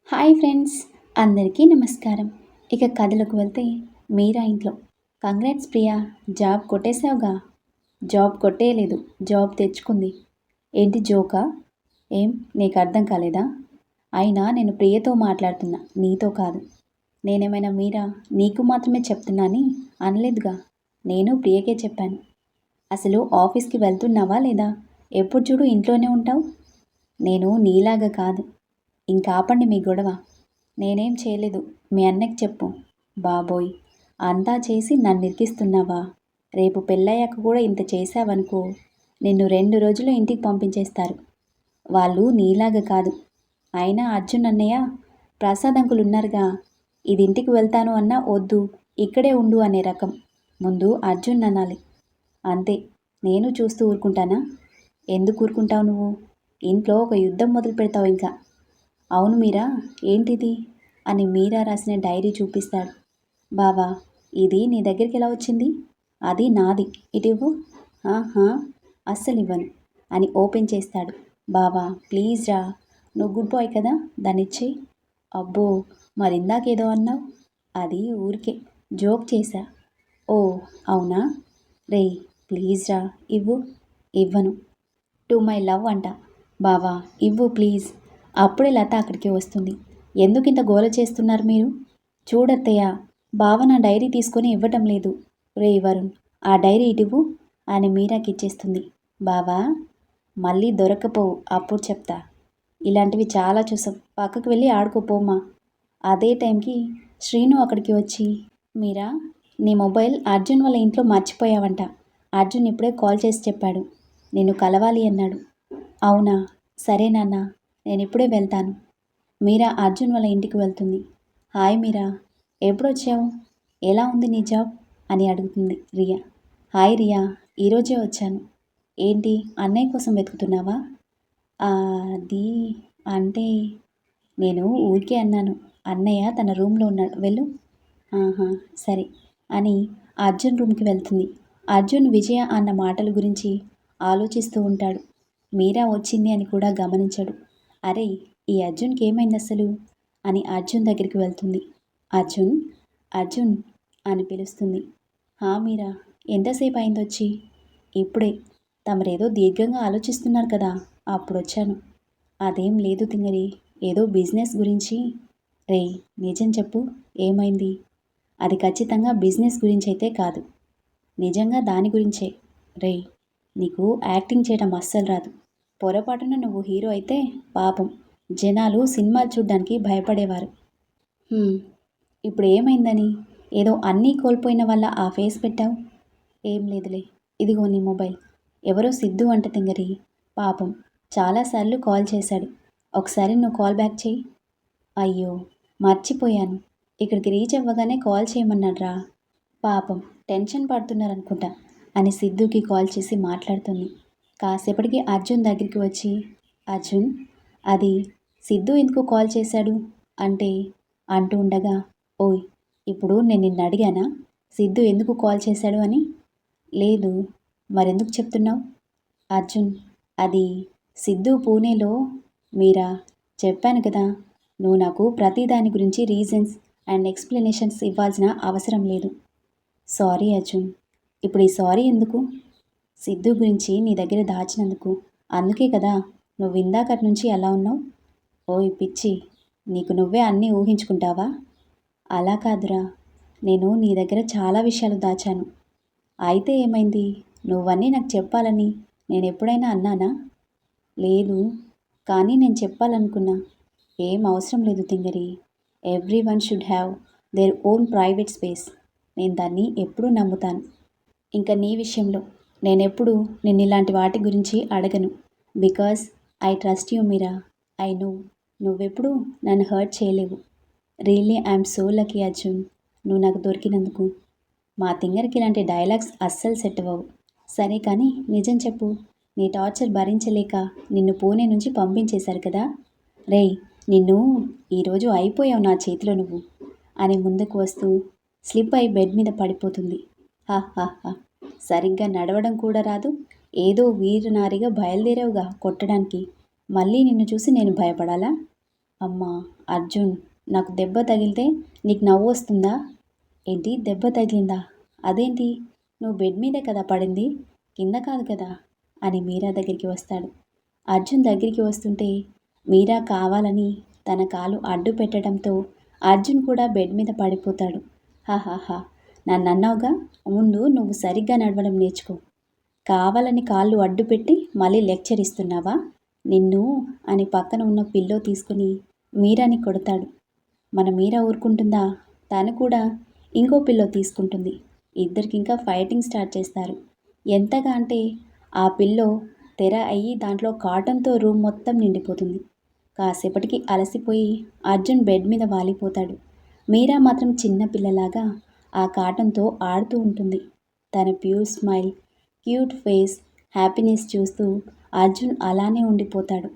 Hi friends, అందరికీ నమస్కారం. ఇక కథలోకి వెళ్తే మీరా ఇంట్లో. కంగ్రాట్స్ ప్రియా, జాబ్ కొట్టేశావుగా. జాబ్ కొట్టేయలేదు, జాబ్ తెచ్చుకుంది. ఏంటి జోకా? ఏం నీకు అర్థం కాలేదా? అయినా నేను ప్రియతో మాట్లాడుతున్నా, నీతో కాదు. నేనేమైనా మీరా నీకు మాత్రమే చెప్తున్నాని అనలేదుగా. నేను ప్రియకే చెప్పాను. అసలు ఆఫీస్కి వెళ్తున్నావా లేదా? ఎప్పుడు చూడు ఇంట్లోనే ఉంటావు. నేను నీలాగా కాదు. ఇంకా ఆపండి మీ గొడవ. నేనేం చేయలేదు, మీ అన్నకి చెప్పు. బాబోయ్, అంతా చేసి నన్ను ఇరికిస్తున్నావా? రేపు పెళ్ళయ్యాక కూడా ఇంత చేశావనుకో, నిన్ను 2 రోజుల్లో ఇంటికి పంపించేస్తారు. వాళ్ళు నీలాగా కాదు. అయినా అర్జున్ అన్నయ్య, ప్రసాద్ అంకుల్ ఉన్నారుగా, ఇది ఇంటికి వెళ్తాను అన్నా వద్దు, ఇక్కడే ఉండు అనే రకం. ముందు అర్జున్ అనాలి. అంతే. నేను చూస్తూ ఊరుకుంటానా? ఎందుకు ఊరుకుంటావు నువ్వు? ఇంట్లో ఒక యుద్ధం మొదలు పెడతావు ఇంకా. అవును మీరా, ఏంటిది అని మీరా రాసిన డైరీ చూపిస్తాడు. బావా, ఇది నీ దగ్గరికి ఎలా వచ్చింది? అది నాది, ఇటివ్వు. ఆహా, అస్సలు ఇవ్వను అని ఓపెన్ చేస్తాడు. బావా ప్లీజ్ రా, నువ్వు గుడ్ బాయ్ కదా, దాన్నిచ్చి. అబ్బో, మరిందాకేదో అన్నావు. అది ఊరికే జోక్ చేశా. ఓ అవునా? రే ప్లీజ్ రా, ఇవ్వు. ఇవ్వను. టు మై లవ్ అంట. బావా ఇవ్వు ప్లీజ్. అప్పుడే లత అక్కడికి వస్తుంది. ఎందుకింత గోల చేస్తున్నారు మీరు? చూడత్తయ్య, బావ నా డైరీ తీసుకొని ఇవ్వటం లేదు. రే వరుణ్, ఆ డైరీ ఇటువు అని మీరాకి ఇచ్చేస్తుంది. బావా, మళ్ళీ దొరకపోవు, అప్పుడు చెప్తా. ఇలాంటివి చాలా చూసాం, పక్కకు వెళ్ళి ఆడుకోపోమ్మా. అదే టైంకి శ్రీను అక్కడికి వచ్చి, మీరా, నీ మొబైల్ అర్జున్ వాళ్ళ ఇంట్లో మర్చిపోయావంట. అర్జున్ ఇప్పుడే కాల్ చేసి చెప్పాడు, నిన్ను కలవాలి అన్నాడు. అవునా, సరే నాన్న, నేను ఇప్పుడే వెళ్తాను. మీరా అర్జున్ వాళ్ళ ఇంటికి వెళ్తుంది. హాయ్ మీరా, ఎప్పుడొచ్చావు? ఎలా ఉంది నీ జాబ్ అని అడుగుతుంది రియా. హాయ్ రియా, ఈరోజే వచ్చాను. ఏంటి అన్నయ్య కోసం వెతుకుతున్నావా? అది అంటే నేను ఊరికే అన్నాను. అన్నయ్య తన రూమ్లో ఉన్నాడు, వెళ్ళు. ఆహా, సరే అని అర్జున్ రూమ్కి వెళ్తుంది. అర్జున్ విజయ అన్న మాటల గురించి ఆలోచిస్తూ ఉంటాడు. మీరా వచ్చింది అని కూడా గమనించాడు. అరే, ఈ అర్జున్కి ఏమైంది అసలు అని అర్జున్ దగ్గరికి వెళ్తుంది. అర్జున్, అర్జున్ అని పిలుస్తుంది. హా మీరా, ఎంతసేపు అయిందొచ్చి? ఇప్పుడే. తమరేదో దీర్ఘంగా ఆలోచిస్తున్నారు కదా, అప్పుడు వచ్చాను. అదేం లేదు తింగరి, ఏదో బిజినెస్ గురించి. రే నిజం చెప్పు, ఏమైంది? అది ఖచ్చితంగా బిజినెస్ గురించి అయితే కాదు, నిజంగా దాని గురించే. రే, నీకు యాక్టింగ్ చేయడం అస్సలు రాదు. పొరపాటున నువ్వు హీరో అయితే పాపం జనాలు సినిమాలు చూడ్డానికి భయపడేవారు. "హ్మ్, ఇప్పుడు ఏమైందని ఏదో అన్నీ కోల్పోయిన వల్ల ఆ ఫేస్ పెట్టావు? ఏం లేదులే, ఇదిగో నీ మొబైల్. ఎవరో సిద్ధు అంట తింగరి, పాపం చాలాసార్లు కాల్ చేశాడు. ఒకసారి నువ్వు కాల్ బ్యాక్ చేయి. అయ్యో, మర్చిపోయాను. ఇక్కడికి రీచ్ అవ్వగానే కాల్ చేయమన్నాడ్రా. పాపం టెన్షన్ పడుతున్నారనుకుంటా అని సిద్ధుకి కాల్ చేసి మాట్లాడుతుంది. కాసేపటికి అర్జున్ దగ్గరికి వచ్చి, అర్జున్, అది సిద్ధు ఎందుకు కాల్ చేశాడు అంటే అంటూ ఉండగా, ఓయ్, ఇప్పుడు నేను నిన్ను అడిగానా సిద్ధు ఎందుకు కాల్ చేశాడు అని? లేదు, మరెందుకు చెప్తున్నావు? అర్జున్, అది సిద్ధు పూణేలో. మీరా, చెప్పాను కదా, నువ్వు నాకు ప్రతి దాని గురించి రీజన్స్ అండ్ ఎక్స్ప్లెనేషన్స్ ఇవ్వాల్సిన అవసరం లేదు. సారీ అర్జున్. ఇప్పుడు ఈ సారీ ఎందుకు? సిద్ధు గురించి నీ దగ్గర దాచినందుకు. అందుకే కదా నువ్వు ఇందాకటి నుంచి అలా ఉన్నావు. ఓయ్ పిచ్చి, నీకు నువ్వే అన్నీ ఊహించుకుంటావా? అలా కాదురా, నేను నీ దగ్గర చాలా విషయాలు దాచాను. అయితే ఏమైంది? నువ్వన్నీ నాకు చెప్పాలని నేను ఎప్పుడైనా అన్నానా? లేదు, కానీ నేను చెప్పాలనుకున్నా. ఏం అవసరం లేదు తింగరి. Everyone should have their own private space. నేను దాన్ని ఎప్పుడూ నమ్ముతాను. ఇంకా నీ విషయంలో నేనెప్పుడు నిన్ను ఇలాంటి వాటి గురించి అడగను. Because I trust you Meera. I know నువ్వెప్పుడు నన్ను హర్ట్ చేయలేవు. Really I'm so lucky Arjun, నువ్వు నాకు దొరికినందుకు. మా తింగరికి ఇలాంటి డైలాగ్స్ అస్సలు సెట్ అవ్వవు. సరే కానీ నిజం చెప్పు, నీ టార్చర్ భరించలేక నిన్ను పూణే నుంచి పంపించేశారు కదా. రేయ్, నిన్ను ఈరోజు అయిపోయావు నా చేతిలో నువ్వు అని ముందుకు వస్తూ స్లిప్ అయి బెడ్ మీద పడిపోతుంది. హా హా హా, సరిగ్గా నడవడం కూడా రాదు, ఏదో వీరనారిగా బయలుదేరావుగా కొట్టడానికి. మళ్ళీ నిన్ను చూసి నేను భయపడాలా? అమ్మా అర్జున్, నాకు దెబ్బ తగిలితే నీకు నవ్వు వస్తుందా? ఏంటి దెబ్బ తగిలిందా? అదేంటి? నువ్వు బెడ్ మీదే కదా పడింది, కింద కాదు కదా అని మీరా దగ్గరికి వస్తాడు. అర్జున్ దగ్గరికి వస్తుంటే మీరా కావాలని తన కాలు అడ్డు పెట్టడంతో అర్జున్ కూడా బెడ్ మీద పడిపోతాడు. హాహాహా, నన్ను అన్నావుగా, ముందు నువ్వు సరిగ్గా నడవడం నేర్చుకో. కావాలని కాళ్ళు అడ్డు పెట్టి మళ్ళీ లెక్చర్ ఇస్తున్నావా? నిన్ను అని పక్కన ఉన్న పిల్లో తీసుకుని మీరాని కొడతాడు. మన మీరా ఊరుకుంటుందా? తను కూడా ఇంకో పిల్లో తీసుకుంటుంది. ఇద్దరికి ఇంకా ఫైటింగ్ స్టార్ట్ చేస్తారు. ఎంతగా అంటే ఆ పిల్లో తెర అయ్యి దాంట్లో కాటన్తో రూమ్ మొత్తం నిండిపోతుంది. కాసేపటికి అలసిపోయి అర్జున్ బెడ్ మీద వాలిపోతాడు. మీరా మాత్రం చిన్న పిల్లలాగా ఆ కాటన్తో ఆడుతూ ఉంటుంది. తన pure smile, cute face, happiness చూస్తూ అర్జున్ అలానే ఉండిపోతాడు.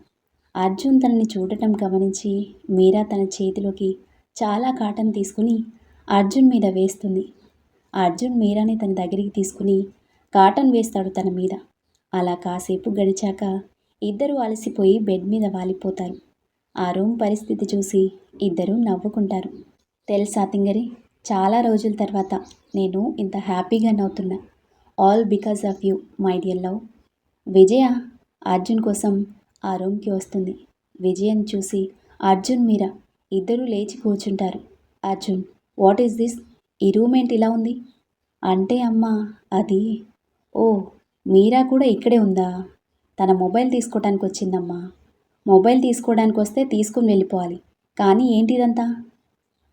అర్జున్ తనని చూడటం గమనించి మీరా తన చేతిలోకి చాలా కాటన్ తీసుకుని అర్జున్ మీద వేస్తుంది. అర్జున్ మీరాని తన దగ్గరికి తీసుకుని కాటన్ వేస్తాడు తన మీద. అలా కాసేపు గడిచాక ఇద్దరూ అలసిపోయి బెడ్ మీద వాలిపోతారు. ఆ రూమ్ పరిస్థితి చూసి ఇద్దరూ నవ్వుకుంటారు. తెలుసా తింగరి, చాలా రోజుల తర్వాత నేను ఇంత హ్యాపీగా నవ్వుతున్నా. All because of you my dear love. Vijaya Arjun కోసం ఆ రూమ్కి వస్తుంది. విజయని చూసి అర్జున్ మీరా ఇద్దరూ లేచి కూర్చుంటారు. Arjun, what is this? ఈ రూమ్ ఏంటి ఇలా ఉంది? అంటే అమ్మా అది, ఓ మీరా కూడా ఇక్కడే ఉందా? తన మొబైల్ తీసుకోవడానికి వచ్చిందమ్మా. మొబైల్ తీసుకోవడానికి వస్తే తీసుకుని వెళ్ళిపోవాలి, కానీ ఏంటి ఇదంతా?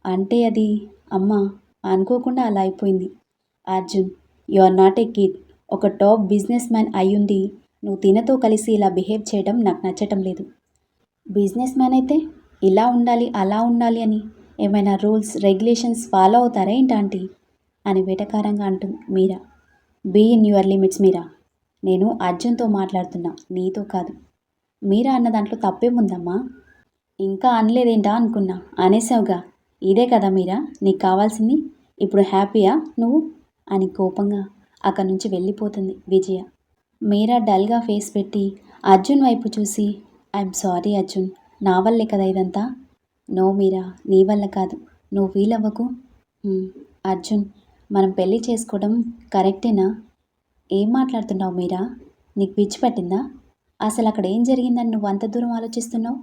అంటే అది అమ్మా అనుకోకుండా అలా అయిపోయింది. Arjun, you are not a kid. ఒక టాప్ బిజినెస్ మ్యాన్ అయ్యుండి నువ్వు తినతో కలిసి ఇలా బిహేవ్ చేయడం నాకు నచ్చటం లేదు. బిజినెస్ మ్యాన్ అయితే ఇలా ఉండాలి అలా ఉండాలి అని ఏమైనా రూల్స్ రెగ్యులేషన్స్ ఫాలో అవుతారా ఏంటంటీ అని వెటకారంగా అంటుంది మీరా. బీ ఇన్ యువర్ లిమిట్స్ మీరా. నేను అర్జున్తో మాట్లాడుతున్నా, నీతో కాదు. మీరా అన్న దాంట్లో తప్పేముందమ్మా? ఇంకా అనలేదేంటా అనుకున్నా, అనేసావుగా. ఇదే కదా మీరా నీకు కావాల్సింది? ఇప్పుడు హ్యాపీయా నువ్వు అని కోపంగా అక్కడి నుంచి వెళ్ళిపోతుంది విజయ. మీరా డల్గా ఫేస్ పెట్టి అర్జున్ వైపు చూసి, ఐఎమ్ సారీ అర్జున్, నా వల్లే కదా ఇదంతా. నో మీరా, నీ వల్ల కాదు, నువ్వు ఫీల్ అవ్వకు. అర్జున్, మనం పెళ్ళి చేసుకోవడం కరెక్టేనా? ఏం మాట్లాడుతున్నావు మీరా? నీకు పిచ్చి పట్టిందా? అసలు అక్కడ ఏం జరిగిందని నువ్వు అంత దూరం ఆలోచిస్తున్నావు?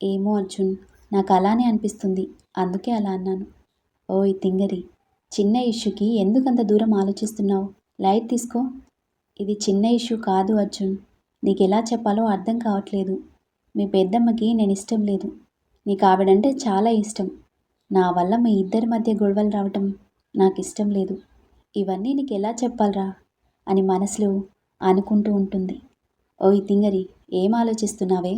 ఏమో అర్జున్, నాకు అలానే అనిపిస్తుంది, అందుకే అలా అన్నాను. ఓయ్ తింగరి, చిన్న ఇష్యూకి ఎందుకంత దూరం ఆలోచిస్తున్నావు? లైట్ తీసుకో. ఇది చిన్న ఇష్యూ కాదు అర్జున్, నీకు ఎలా చెప్పాలో అర్థం కావట్లేదు. మీ పెద్దమ్మకి నేను ఇష్టం లేదు, నీకు ఆవిడంటే చాలా ఇష్టం. నా వల్ల మీ ఇద్దరి మధ్య గొడవలు రావటం నాకు ఇష్టం లేదు. ఇవన్నీ నీకు ఎలా చెప్పాలరా అని మనసులో అనుకుంటూ ఉంటుంది. ఓయ్ తింగరి, ఏం ఆలోచిస్తున్నావే?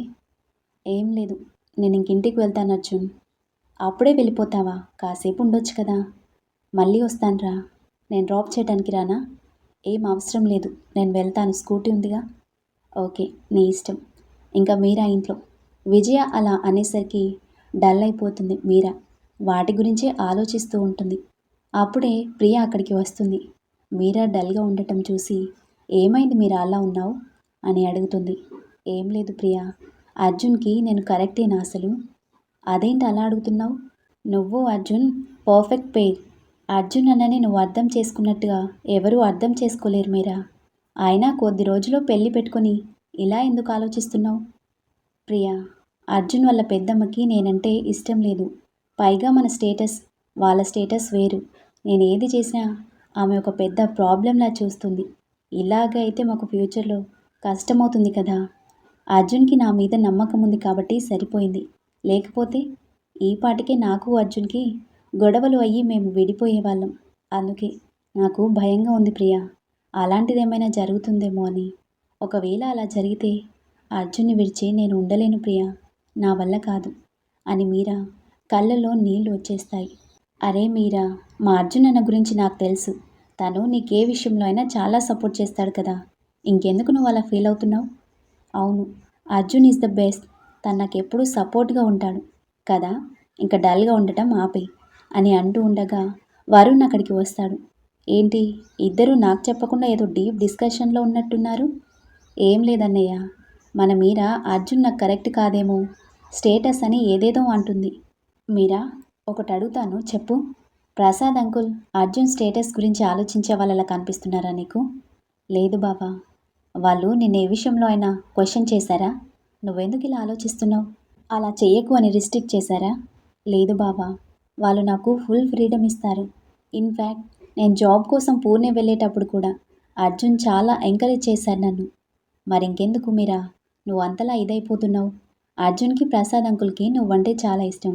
ఏం లేదు, నేను ఇంకింటికి వెళ్తాను అర్జున్. అప్పుడే వెళ్ళిపోతావా? కాసేపు ఉండొచ్చు కదా. మళ్ళీ వస్తానురా. నేను డ్రాప్ చేయడానికి రానా? ఏం అవసరం లేదు, నేను వెళ్తాను, స్కూటీ ఉందిగా. ఓకే, నీ ఇష్టం. ఇంకా మీరా ఇంట్లో. విజయ అలా అనేసరికి డల్ అయిపోతుంది మీరా. వాటి గురించే ఆలోచిస్తూ ఉంటుంది. అప్పుడే ప్రియ అక్కడికి వస్తుంది. మీరా డల్గా ఉండటం చూసి, ఏమైంది మీరా అలా ఉన్నావు అని అడుగుతుంది. ఏం లేదు ప్రియా, అర్జున్కి నేను కరెక్టేనా అసలు? అదేంటి అలా అడుగుతున్నావు? నువ్వు అర్జున్ పర్ఫెక్ట్ పెయిర్. అర్జున్ అన్నని నువ్వు అర్థం చేసుకున్నట్టుగా ఎవరూ అర్థం చేసుకోలేరు మీరా. అయినా కొద్ది రోజుల్లో పెళ్ళి పెట్టుకొని ఇలా ఎందుకు ఆలోచిస్తున్నావు? ప్రియా, అర్జున్ వాళ్ళ పెద్దమ్మకి నేనంటే ఇష్టం లేదు. పైగా మన స్టేటస్, వాళ్ళ స్టేటస్ వేరు. నేను ఏది చేసినా ఆమె ఒక పెద్ద ప్రాబ్లంలా చూస్తుంది. ఇలాగ అయితే మాకు ఫ్యూచర్లో కష్టమవుతుంది కదా. అర్జున్కి నా మీద నమ్మకం ఉంది కాబట్టి సరిపోయింది. లేకపోతే ఈ పాటికే నాకు అర్జున్కి గొడవలు అయ్యి మేము విడిపోయేవాళ్ళం. అందుకే నాకు భయంగా ఉంది ప్రియా, అలాంటిదేమైనా జరుగుతుందేమో అని. ఒకవేళ అలా జరిగితే అర్జున్ని విడిచి నేను ఉండలేను ప్రియా, నా వల్ల కాదు అని మీరా కళ్ళలో నీళ్లు వచ్చేస్తాయి. అరే మీరా, మా అర్జున్ అన్న గురించి నాకు తెలుసు. తను నీకే విషయంలో అయినా చాలా సపోర్ట్ చేస్తాడు కదా. ఇంకెందుకు నువ్వు అలా ఫీల్ అవుతున్నావు? అవును, అర్జున్ ఈజ్ ద బెస్ట్. తను నాకు ఎప్పుడూ సపోర్ట్గా ఉంటాడు కదా. ఇంకా డల్గా ఉండటం ఆపే అని అంటూ ఉండగా వరుణ్ అక్కడికి వస్తాడు. ఏంటి ఇద్దరూ నాకు చెప్పకుండా ఏదో డీప్ డిస్కషన్లో ఉన్నట్టున్నారు? ఏం లేదన్నయ్య, మన మీరా అర్జున్ నాకు కరెక్ట్ కాదేమో స్టేటస్ అని ఏదేదో అంటుంది. మీరా, ఒకటి అడుగుతాను చెప్పు. ప్రసాద్ అంకుల్ అర్జున్ స్టేటస్ గురించి ఆలోచించే వాళ్ళలా కనిపిస్తున్నారా నీకు? లేదు బావా. వాళ్ళు నిన్ను ఏ విషయంలో అయినా క్వశ్చన్ చేశారా? నువ్వెందుకు ఇలా ఆలోచిస్తున్నావు? అలా చెయ్యకు అని రిస్ట్రిక్ట్ చేశారా? లేదు బావా. వాళ్ళు నాకు ఫుల్ ఫ్రీడమ్ ఇస్తారు. ఇన్ఫ్యాక్ట్ నేను జాబ్ కోసం పూణే వెళ్ళేటప్పుడు కూడా అర్జున్ చాలా ఎంకరేజ్ చేశారు నన్ను. మరింకెందుకు మీరా, నువ్వు అంతలా ఇదైపోతున్నావు? అర్జున్కి ప్రసాద్ అంకుల్కి నువ్వంటే చాలా ఇష్టం.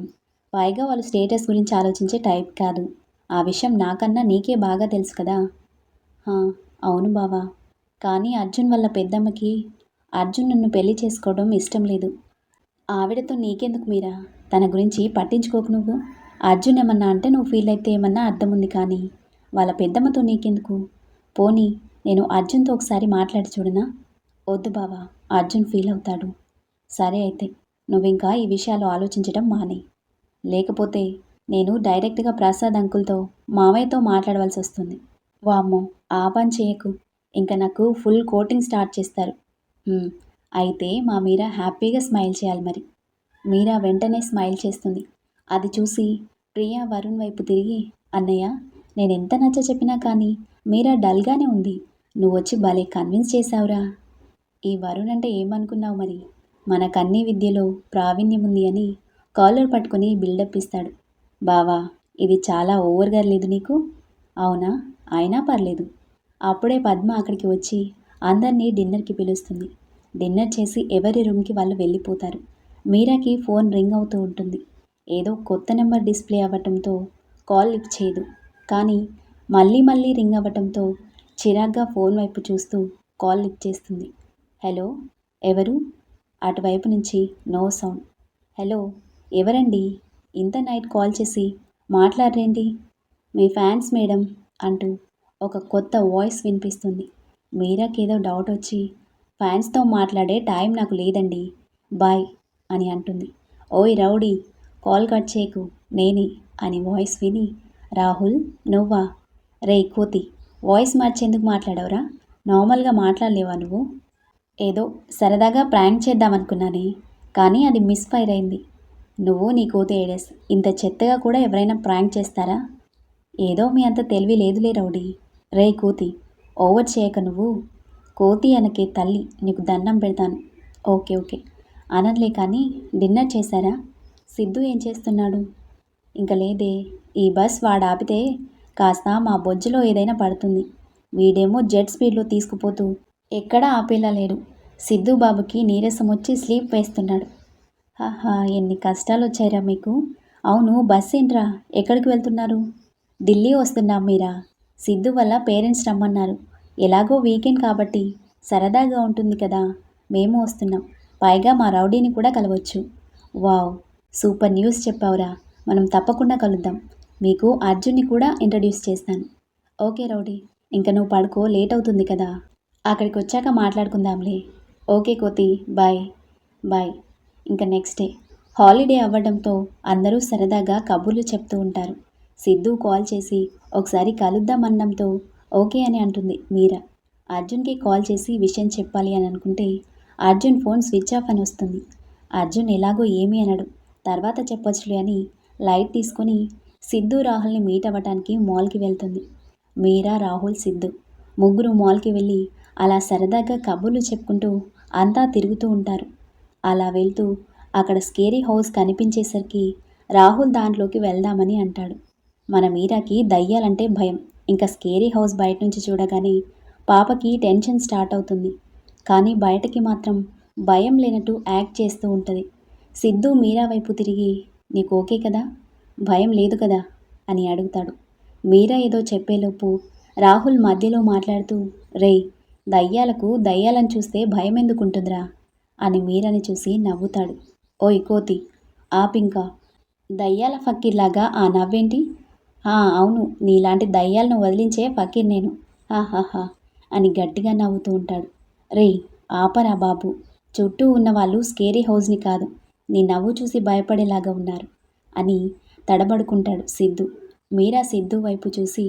పైగా వాళ్ళు స్టేటస్ గురించి ఆలోచించే టైప్ కాదు. ఆ విషయం నాకన్నా నీకే బాగా తెలుసు కదా. "హా, అవును బావా. కానీ అర్జున్ వాళ్ళ పెద్దమ్మకి అర్జున్ నన్ను పెళ్లి చేసుకోవడం ఇష్టం లేదు. ఆవిడతో నీకెందుకు మీరా? తన గురించి పట్టించుకోకు నువ్వు. అర్జున్ ఏమన్నా అంటే నువ్వు ఫీల్ అయితే ఏమన్నా అర్థం ఉంది, కానీ వాళ్ళ పెద్దమ్మతో నీకెందుకు? పోనీ నేను అర్జున్తో ఒకసారి మాట్లాడి చూడనా?" వద్దు బావా, అర్జున్ ఫీల్ అవుతాడు. సరే అయితే నువ్వింకా ఈ విషయాలు ఆలోచించడం మానే. లేకపోతే నేను డైరెక్ట్గా ప్రసాద్ అంకుల్తో మామయ్యతో మాట్లాడవలసి వస్తుంది. వామ్మో, ఆ పని చేయకు. ఇంకా నాకు ఫుల్ కోటింగ్ స్టార్ట్ చేస్తారు. "హ్మ్, అయితే మా మీరా హ్యాపీగా స్మైల్ చేయాలి మరి." మీరా వెంటనే స్మైల్ చేస్తుంది. అది చూసి ప్రియా వరుణ్ వైపు తిరిగి, "అన్నయ్య, నేనెంత నచ్చ చెప్పినా కానీ మీరా డల్గానే ఉంది. నువ్వొచ్చి భలే కన్విన్స్ చేశావురా." ఈ వరుణ్ అంటే ఏమనుకున్నావు మరి? మనకన్నీ విద్యలో ప్రావీణ్యం ఉంది అని కాలర్ పట్టుకొని బిల్డప్ ఇస్తాడు. "బావా, ఇది చాలా ఓవర్గా లేదు నీకు?" "అవునా? అయినా పర్లేదు." అప్పుడే పద్మ అక్కడికి వచ్చి అందరినీ డిన్నర్కి పిలుస్తుంది. డిన్నర్ చేసి ఎవరి రూమ్కి వాళ్ళు వెళ్ళిపోతారు. మీరాకి ఫోన్ రింగ్ అవుతూ ఉంటుంది. ఏదో కొత్త నెంబర్ డిస్ప్లే అవ్వటంతో కాల్ లిఫ్ట్ చేయదు. కానీ మళ్ళీ మళ్ళీ రింగ్ అవ్వటంతో చిరాగ్గా ఫోన్ వైపు చూస్తూ కాల్ లిఫ్ట్ చేస్తుంది. "హలో, ఎవరు?" అటువైపు నుంచి నో సౌండ్. "హలో, ఎవరండి? ఇంత నైట్ కాల్ చేసి మాట్లాడరేంటి?" "మీ ఫ్యాన్స్ మేడం" అంటూ ఒక కొత్త వాయిస్ వినిపిస్తుంది. మీరాకేదో డౌట్ వచ్చి, "ఫ్యాన్స్తో మాట్లాడే టైం నాకు లేదండి, బాయ్" అని అంటుంది. "ఓయ్ రౌడీ, కాల్ కట్ చేయకు, నేనే" అని వాయిస్ విని, "రాహుల్ నువ్వా? రేయ్ కోతి, వాయిస్ మార్చేందుకు మాట్లాడవురా? నార్మల్గా మాట్లాడలేవా నువ్వు?" "ఏదో సరదాగా ప్రాంక్ చేద్దామనుకున్నానే, కానీ అది మిస్ ఫైర్ అయింది." "నువ్వు నీ కోతి ఐడియాస్ ఇంత చెత్తగా కూడా ఎవరైనా ప్రాంక్ చేస్తారా?" "ఏదో మీ అంత తెలివి లేదులే రౌడీ." "రేయ్ కోతి, ఓవర్ చేయక నువ్వు." "కోతి అనకే తల్లి, నీకు దండం పెడతాను." "ఓకే ఓకే, అనర్లే కానీ డిన్నర్ చేశారా? సిద్ధు ఏం చేస్తున్నాడు?" "ఇంక లేదే, ఈ బస్ వాడు ఆపితే కాస్త మా బొజ్జులో ఏదైనా పడుతుంది. వీడేమో జెట్ స్పీడ్లో తీసుకుపోతూ ఎక్కడా ఆపేలా లేడు. సిద్ధు బాబుకి నీరసం వచ్చి స్లీప్ వేస్తున్నాడు." "ఆహా, ఎన్ని కష్టాలు వచ్చాయిరా మీకు. అవును, బస్ ఏంట్రా, ఎక్కడికి వెళ్తున్నారు?" "ఢిల్లీ వస్తున్నాం మీరా. సిద్ధు వల్ల పేరెంట్స్ రమ్మన్నారు. ఎలాగో వీకెండ్ కాబట్టి సరదాగా ఉంటుంది కదా, మేము వస్తున్నాం. పైగా మా రౌడీని కూడా కలవచ్చు." "వావ్, సూపర్ న్యూస్ చెప్పావురా. మనం తప్పకుండా కలుద్దాం. మీకు అర్జున్ని కూడా ఇంట్రడ్యూస్ చేస్తాను." "ఓకే రౌడీ, ఇంక నువ్వు పడుకో, లేట్ అవుతుంది కదా. అక్కడికి వచ్చాక మాట్లాడుకుందాంలే." "ఓకే కోతి, బాయ్." బాయ్. ఇంకా నెక్స్ట్ డే హాలిడే అవ్వడంతో అందరూ సరదాగా కబుర్లు చెప్తూ ఉంటారు. సిద్ధు కాల్ చేసి ఒకసారి కలుద్దామనడంతో ఓకే అని అంటుంది మీరా. అర్జున్కి కాల్ చేసి విషయం చెప్పాలి అని అనుకుంటే అర్జున్ ఫోన్ స్విచ్ ఆఫ్ అని వస్తుంది. అర్జున్ ఎలాగో ఏమీ అనడు, తర్వాత చెప్పొచ్చులే అని లైట్ తీసుకొని సిద్ధు రాహుల్ని మీట్ అవ్వటానికి మాల్కి వెళ్తుంది. మీరా, రాహుల్, సిద్ధు ముగ్గురు మాల్కి వెళ్ళి అలా సరదాగా కబుర్లు చెప్పుకుంటూ అంతా తిరుగుతూ ఉంటారు. అలా వెళ్తూ అక్కడ స్కేరీ హౌస్ కనిపించేసరికి రాహుల్ దాంట్లోకి వెళ్దామని అంటాడు. మన మీరాకి దయ్యాలంటే భయం. ఇంకా స్కేరీ హౌస్ బయట నుంచి చూడగానే పాపకి టెన్షన్ స్టార్ట్ అవుతుంది. కానీ బయటకి మాత్రం భయం లేనట్టు యాక్ట్ చేస్తూ ఉంటుంది. సిద్ధు మీరా వైపు తిరిగి, "నీకు ఓకే కదా? భయం లేదు కదా?" అని అడుగుతాడు. మీరా ఏదో చెప్పేలోపు రాహుల్ మధ్యలో మాట్లాడుతూ, "రేయ్, దయ్యాలకు దయ్యాలను చూస్తే భయం ఎందుకుంటుందిరా" అని మీరాని చూసి నవ్వుతాడు. "ఓయ్ కోతి, ఆపింకా. దయ్యాల ఫకీర్లాగా ఆ నవ్వేంటి?" అవును, నీలాంటి దయ్యాలను వదిలించే ఫకీర్ నేను. హాహాహా" అని గట్టిగా నవ్వుతూ ఉంటాడు. "రేయ్, ఆపరా బాబు. చుట్టూ ఉన్నవాళ్ళు స్కేరీ హౌస్ని కాదు, నీ నవ్వు చూసి భయపడేలాగా ఉన్నారు" అని తడబడుకుంటాడు సిద్ధు. మీరా సిద్ధు వైపు చూసి,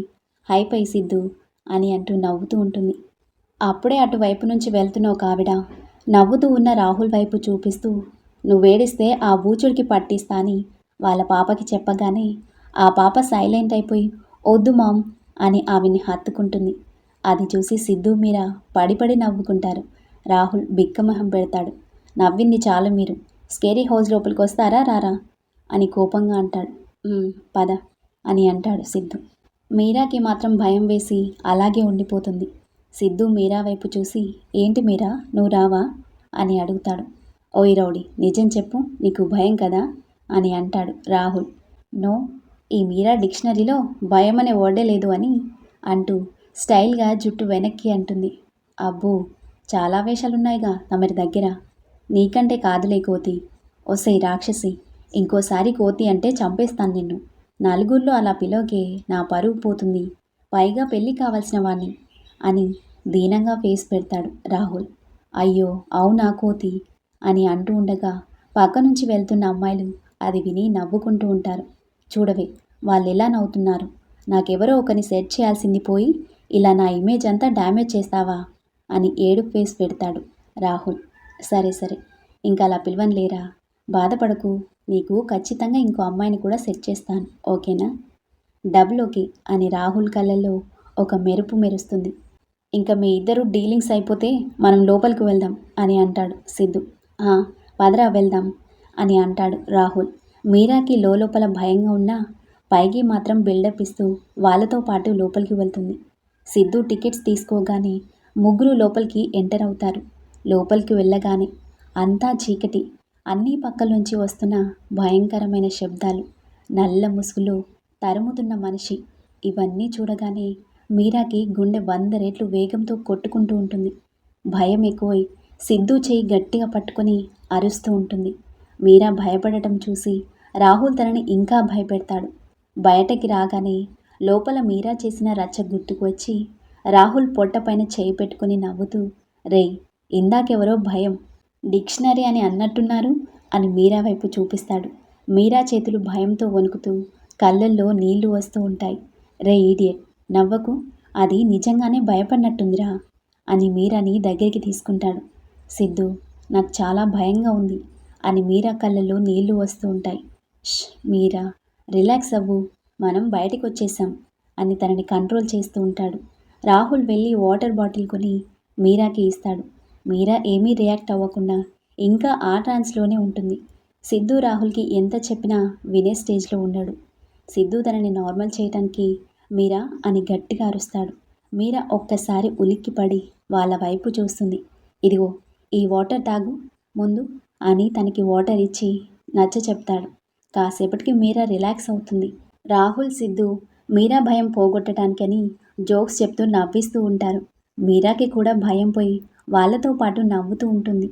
"హైపై సిద్ధు" అని అంటూ నవ్వుతూ ఉంటుంది. అప్పుడే అటువైపు నుంచి వెళ్తున్న ఒక ఆవిడ నవ్వుతూ ఉన్న రాహుల్ వైపు చూపిస్తూ, నువ్వేడిస్తే ఆ బూచుడికి పట్టిస్తా అని వాళ్ళ పాపకి చెప్పగానే ఆ పాప సైలెంట్ అయిపోయి వద్దు మామ్ అని ఆవిని హత్తుకుంటుంది. అది చూసి సిద్ధు మీరా పడి నవ్వుకుంటారు. రాహుల్ బిక్కమొహం పెడతాడు. నవ్వింది చాలు, మీరు స్కేరీ హౌస్ లోపలికి వస్తారా రారా అని కోపంగా అంటాడు. పద అని అంటాడు సిద్ధు. మీరాకి మాత్రం భయం వేసి అలాగే ఉండిపోతుంది. సిద్ధు మీరా వైపు చూసి ఏంటి మీరా నువ్వు రావా అని అడుగుతాడు. ఓయ్ రౌడీ, నిజం చెప్పు, నీకు భయం కదా అని అంటాడు రాహుల్. నో, ఈ మీరా డిక్షనరీలో భయం అనే వర్డే లేదు అని అంటూ స్టైల్గా జుట్టు వెనక్కి అంటుంది. అబ్బో, చాలా వేషాలున్నాయిగా తమరి దగ్గర. నీకంటే కాదులే కోతి. ఒసేయ్ రాక్షసి, ఇంకోసారి కోతి అంటే చంపేస్తాను నిన్ను. నలుగురిలో అలా పిలవకే, నా పరువు పోతుంది. పైగా పెళ్ళి కావాల్సిన వాణ్ణి అని దీనంగా ఫేస్ పెడతాడు రాహుల్. అయ్యో అవునా కోతి అని అంటూ ఉండగా పక్క నుంచి వెళ్తున్న అమ్మాయిలు అది విని నవ్వుకుంటూ ఉంటారు. చూడవే, వాళ్ళు ఎలా నవ్వుతున్నారు. నాకెవరో ఒకరిని సెట్ చేయాల్సింది పోయి ఇలా నా ఇమేజ్ అంతా డ్యామేజ్ చేస్తావా అని ఏడుపు ఫేస్ పెడతాడు రాహుల్. సరే సరే, ఇంకా అలా పిలవనులేరా, బాధపడకు. నీకు ఖచ్చితంగా ఇంకో అమ్మాయిని కూడా సెట్ చేస్తాను, ఓకేనా? డబుల్ ఓకే అని రాహుల్ కళ్ళల్లో ఒక మెరుపు మెరుస్తుంది. ఇంకా మీ ఇద్దరు డీలింగ్స్ అయిపోతే మనం లోపలికి వెళ్దాం అని అంటాడు సిద్ధు. పదరా వెళ్దాం అని అంటాడు రాహుల్. మీరాకి లోపల భయంగా ఉన్నా పైకి మాత్రం బిల్డప్ ఇస్తూ వాళ్ళతో పాటు లోపలికి వెళ్తుంది. సిద్ధు టికెట్స్ తీసుకోగానే ముగ్గురు లోపలికి ఎంటర్ అవుతారు. లోపలికి వెళ్ళగానే అంతా చీకటి. అన్ని పక్కల నుంచి వస్తున్న భయంకరమైన శబ్దాలు, నల్ల ముసుగులో తరుముతున్న మనిషి, ఇవన్నీ చూడగానే మీరాకి గుండె 100 రెట్లు వేగంతో కొట్టుకుంటూ ఉంటుంది. భయం ఎక్కువై సిద్ధు చేయి గట్టిగా పట్టుకొని అరుస్తూ ఉంటుంది. మీరా భయపడటం చూసి రాహుల్ తనని ఇంకా భయపెడతాడు. బయటకి రాగానే లోపల మీరా చేసిన రచ్చ గుర్తుకు వచ్చి రాహుల్ పొట్టపైన చేయి పెట్టుకుని నవ్వుతూ, రేయ్, ఇందాకెవరో భయం డిక్షనరీ అని అన్నట్టున్నారు అని మీరా వైపు చూపిస్తాడు. మీరా చేతులు భయంతో వణుకుతూ కళ్ళల్లో నీళ్లు వస్తూ ఉంటాయి. రే ఈడియట్, నవ్వకు, అది నిజంగానే భయపడినట్టుందిరా అని మీరాని దగ్గరికి తీసుకుంటాడు. సిద్ధు, నాకు చాలా భయంగా ఉంది అని మీరా కళ్ళల్లో నీళ్లు వస్తూ ఉంటాయి. మీరా, రిలాక్స్ అవ్వు, మనం బయటికి వచ్చేసాం అని తనని కంట్రోల్ చేస్తూ ఉంటాడు. రాహుల్ వెళ్ళి వాటర్ బాటిల్ కొని మీరాకి ఇస్తాడు. మీరా ఏమీ రియాక్ట్ అవ్వకుండా ఇంకా ఆ ట్రాన్స్లోనే ఉంటుంది. సిద్ధు రాహుల్కి ఎంత చెప్పినా వినే స్టేజ్లో ఉండడు. సిద్ధు తనని నార్మల్ చేయటానికి మీరా అని గట్టిగా అరుస్తాడు. మీరా ఒక్కసారి ఉలిక్కిపడి వాళ్ళ వైపు చూస్తుంది. ఇదిగో ఈ వాటర్ తాగు ముందు అని తనకి వాటర్ ఇచ్చి నచ్చ చెప్తాడు. కాసేపటికి మీరా రిలాక్స్ అవుతుంది. రాహుల్, సిద్ధు మీరా భయం పోగొట్టడానికని జోక్స్ చెప్తూ నవ్విస్తూ ఉంటారు. మీరాకి కూడా భయం పోయి వాళ్ళతో పాటు నవ్వుతూ ఉంటుంది.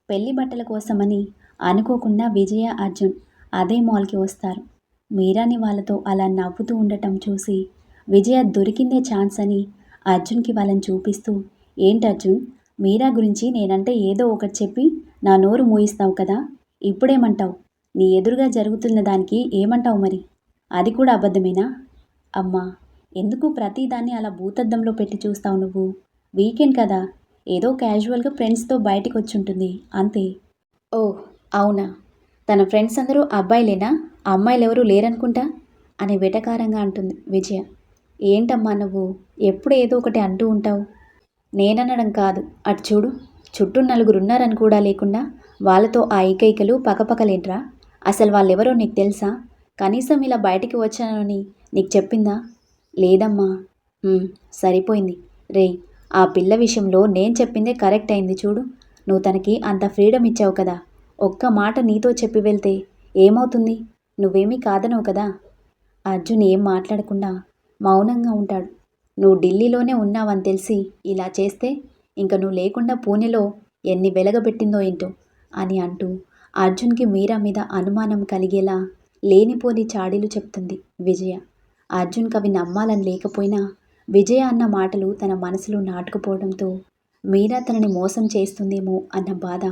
పెళ్లి బట్టల కోసమని అనుకోకుండా విజయ, అర్జున్ అదే మాల్కి వస్తారు. మీరాని వాళ్ళతో అలా నవ్వుతూ ఉండటం చూసి విజయ దొరికిందే ఛాన్స్ అని అర్జున్కి వాళ్ళని చూపిస్తూ, ఏంటి అర్జున్, మీరా గురించి నేనంటే ఏదో ఒకటి చెప్పి నా నోరు మూయిస్తావు కదా, ఇప్పుడేమంటావు? నీ ఎదురుగా జరుగుతున్న దానికి ఏమంటావు మరి? అది కూడా అబద్ధమేనా? అమ్మా, ఎందుకు ప్రతిదాన్ని అలా భూతద్దంలో పెట్టి చూస్తావు నువ్వు? వీకెండ్ కదా, ఏదో క్యాజువల్గా ఫ్రెండ్స్తో బయటికి వచ్చుంటుంది అంతే. ఓహ్ అవునా, తన ఫ్రెండ్స్ అందరూ అబ్బాయిలేనా, అమ్మాయిలు ఎవరూ లేరనుకుంటా అని వెటకారంగా అంటుంది విజయ. ఏంటమ్మా నువ్వు ఎప్పుడు ఏదో ఒకటి అంటూ ఉంటావు? నేననడం కాదు, అటు చూడు, చుట్టూ నలుగురున్నారని కూడా లేకుండా వాళ్ళతో ఆ ఏకైకలు పకపకలేంట్రా? అసలు వాళ్ళెవరో నీకు తెలుసా? కనీసం ఇలా బయటికి వచ్చానని నీకు చెప్పిందా? లేదమ్మా. సరిపోయింది. రేయ్, ఆ పిల్ల విషయంలో నేను చెప్పిందే కరెక్ట్ అయింది చూడు. నువ్వు తనకి అంత ఫ్రీడమ్ ఇచ్చావు కదా, ఒక్క మాట నీతో చెప్పి వెళ్తే ఏమవుతుంది? నువ్వేమీ కాదనవు కదా. అర్జున్ ఏం మాట్లాడకుండా మౌనంగా ఉంటాడు. నువ్వు ఢిల్లీలోనే ఉన్నావని తెలిసి ఇలా చేస్తే ఇంక నువ్వు లేకుండా పూణేలో ఎన్ని వెలగబెట్టిందో ఏంటో అని అంటూ అర్జున్కి మీరా మీద అనుమానం కలిగేలా లేనిపోని చాడీలు చెప్తుంది విజయ. అర్జున్కి అవి నమ్మాలని లేకపోయినా విజయ అన్న మాటలు తన మనసులో నాటుకుపోవడంతో మీరా తనని మోసం చేస్తుందేమో అన్న బాధ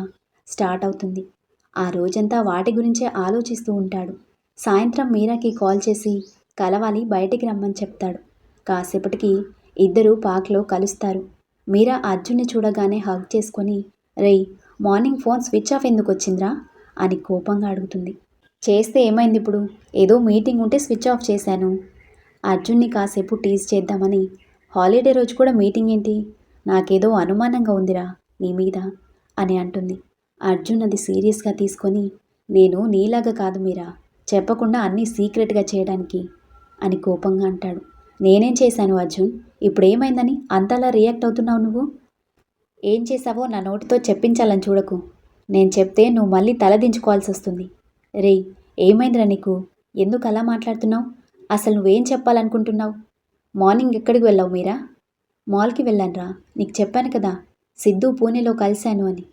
స్టార్ట్ అవుతుంది. ఆ రోజంతా వాటి గురించే ఆలోచిస్తూ ఉంటాడు. సాయంత్రం మీరాకి కాల్ చేసి కలవాలి, బయటికి రమ్మని చెప్తాడు. కాసేపటికి ఇద్దరు పార్క్లో కలుస్తారు. మీరా అర్జున్ని చూడగానే హగ్ చేసుకొని, రేయ్, మార్నింగ్ ఫోన్ స్విచ్ ఆఫ్ ఎందుకు వచ్చిందిరా అని కోపంగా అడుగుతుంది. చేస్తే ఏమైంది ఇప్పుడు? ఏదో మీటింగ్ ఉంటే స్విచ్ ఆఫ్ చేశాను. అర్జున్ని కాసేపు టీజ్ చేద్దామని. హాలిడే రోజు కూడా మీటింగ్ ఏంటి? నాకేదో అనుమానంగా ఉందిరా నీ మీద అని అంటుంది. అర్జున్ అది సీరియస్గా తీసుకొని, నేను నీలాగా కాదు మీరా, చెప్పకుండా అన్నీ సీక్రెట్గా చేయడానికి అని కోపంగా అంటాడు. నేనేం చేశాను అర్జున్? ఇప్పుడేమైందని అంతలా రియాక్ట్ అవుతున్నావు నువ్వు? ఏం చేశావో నా నోటితో చెప్పించాలని చూడకు. నేను చెప్తే నువ్వు మళ్ళీ తలదించుకోవాల్సి వస్తుంది. రేయ్, ఏమైందిరా నీకు? ఎందుకు అలా మాట్లాడుతున్నావు? అసలు నువ్వేం చెప్పాలనుకుంటున్నావు? మార్నింగ్ ఎక్కడికి వెళ్ళావు మీరా? మాల్కి వెళ్ళానురా. నీకు చెప్పాను కదా, సిద్ధు పూణేలో కలిశాను అని.